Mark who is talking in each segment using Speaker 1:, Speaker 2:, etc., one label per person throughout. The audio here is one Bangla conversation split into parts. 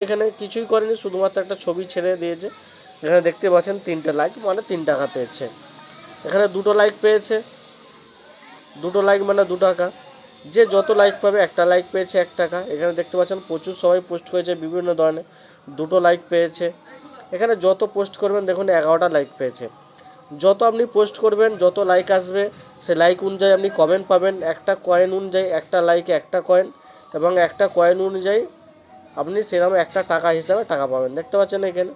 Speaker 1: এখানে কিছুই করেনি, শুধুমাত্র একটা ছবি ছেড়ে দিয়েছে। এখানে দেখতে পাচ্ছেন 3টে লাইক মানে 3 টাকা পেয়েছে। এখানে 2টো লাইক পেয়েছে, 2টো লাইক মানে 2 টাকা। যে যত লাইক পাবে, একটা লাইক পেয়েছে 1 টাকা। এখানে দেখতে পাচ্ছেন প্রচুর সবাই পোস্ট করেছে বিভিন্ন ধরনের, 2টো লাইক পেয়েছে। এখানে যত পোস্ট করবেন দেখুন 11টা লাইক পেয়েছে। যত আপনি পোস্ট করবেন, যত লাইক আসবে, সে লাইক অনুযায়ী আপনি কমেন্ট পাবেন। একটা কয়েন অনুযায়ী একটা লাইকে একটা কয়েন, এবং একটা কয়েন অনুযায়ী আপনি সেরকম একটা টাকা হিসাবে টাকা পাবেন। দেখতে পাচ্ছেন এখানে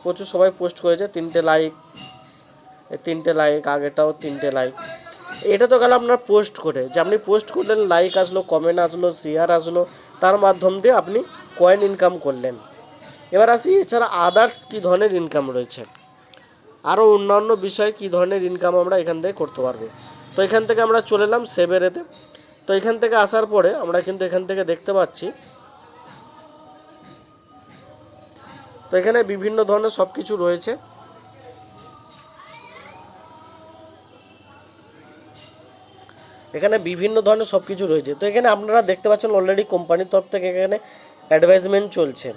Speaker 1: প্রচুর সবাই পোস্ট করেছে, 3টে লাইক, 3টে লাইক, আগেটাও 3টে লাইক। এটা তো গেল আপনার পোস্ট করে, যে আপনি পোস্ট করলেন, লাইক আসলো, কমেন্ট আসলো, শেয়ার আসলো, তার মাধ্যম দিয়ে আপনি কয়েন ইনকাম করলেন। এবার আসি এছাড়া আদার্স কী ধরনের ইনকাম রয়েছে, আরও অন্যান্য বিষয়ে কী ধরনের ইনকাম আমরা এখান থেকে করতে পারবো। তো এখান থেকে আমরা চলে এলাম সেভেরেতে। তো এখান থেকে আসার পরে আমরা কিন্তু এখান থেকে দেখতে পাচ্ছি, তো এখানে বিভিন্ন ধরনের সব কিছু রয়েছে। এখানে বিভিন্ন ধরনের সব কিছু রয়েছে। তো এখানে আপনারা দেখতে পাচ্ছেন অলরেডি কোম্পানির তরফ থেকে এখানে অ্যাডভাইজমেন্ট চলছে,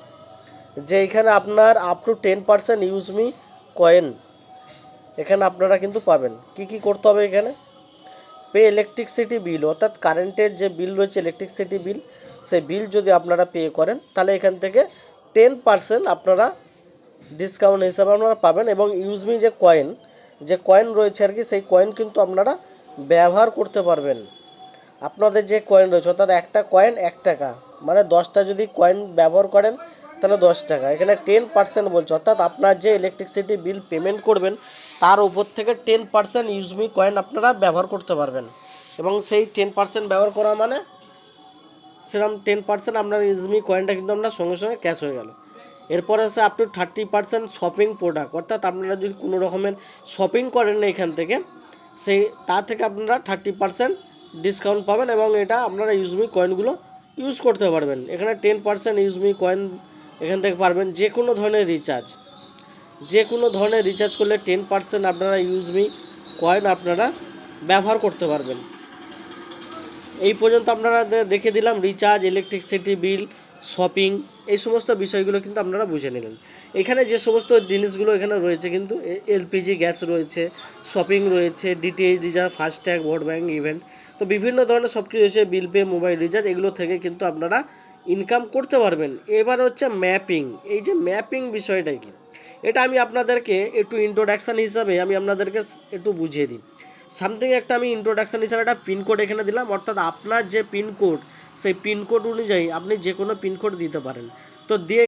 Speaker 1: যে এখানে আপনার up to 10% use me coin এখানে আপনারা কিন্তু পাবেন। কি কি করতে হবে এখানে, পে ইলেকট্রিসিটি বিল, অর্থাৎ কারেন্টের যে বিল রয়েছে ইলেকট্রিসিটি বিল, সেই বিল যদি আপনারা পে করেন তাহলে এখান থেকে 10% আপনারা ডিসকাউন্ট হিসাবে আপনারা পাবেন। এবং ইউজমি যে কয়েন রয়েছে আর কি, সেই কয়েন কিন্তু আপনারা ব্যবহার করতে পারবেন। আপনাদের যে কয়েন রয়েছে, অর্থাৎ একটা কয়েন 1 টাকা, মানে 10টা যদি কয়েন ব্যবহার করেন তাহলে 10 টাকা। এখানে 10% বলছে, অর্থাৎ আপনার যে ইলেকট্রিসিটি বিল পেমেন্ট করবেন তার উপর থেকে 10% ইউজমি কয়েন আপনারা ব্যবহার করতে পারবেন। এবং সেই 10% ব্যবহার করা মানে সেরকম 10% আপনার ইউজমি কয়েনটা কিন্তু আপনার সঙ্গে সঙ্গে ক্যাশ হয়ে গেল। এরপর আছে আপ টু 30% শপিং প্রোডাক্ট, অর্থাৎ আপনারা যদি কোনো রকমের শপিং করেন না এখান থেকে, সেই তার থেকে আপনারা 30% ডিসকাউন্ট পাবেন, এবং এটা আপনারা ইউজমি কয়েনগুলো ইউজ করতে পারবেন। এখানে 10% ইউজমি কয়েন এখান থেকে পারবেন। যে কোনো ধরনের রিচার্জ করলে 10% আপনারা ইউজমি কয়েন আপনারা ব্যবহার করতে পারবেন। এই পর্যন্ত আপনারা দেখে দিলাম রিচার্জ, ইলেকট্রিসিটি বিল, শপিং, এই সমস্ত বিষয়গুলো কিন্তু আপনারা বুঝে নিলেন। এখানে যে সমস্ত জিনিসগুলো এখানে রয়েছে কিন্তু এলপিজি গ্যাস রয়েছে, শপিং রয়েছে, DTH recharge, FASTag, broadband, event, তো বিভিন্ন ধরনের সব কিছু রয়েছে, বিল পে, মোবাইল রিচার্জ, এগুলো থেকে কিন্তু আপনারা ইনকাম করতে পারবেন। এবার হচ্ছে ম্যাপিং। এই যে ম্যাপিং বিষয়টা কি, এটা আমি আপনাদেরকে একটু ইন্ট্রোডাকশান হিসাবে আমি আপনাদেরকে একটু বুঝিয়ে দিই। সামথিং একটা আমি ইন্ট্রোডাকশান হিসাবে একটা পিনকোড এখানে দিলাম, অর্থাৎ আপনার যে পিনকোড, সেই পিনকোড অনুযায়ী আপনি যে কোনো পিনকোড দিতে পারেন। তো দিয়ে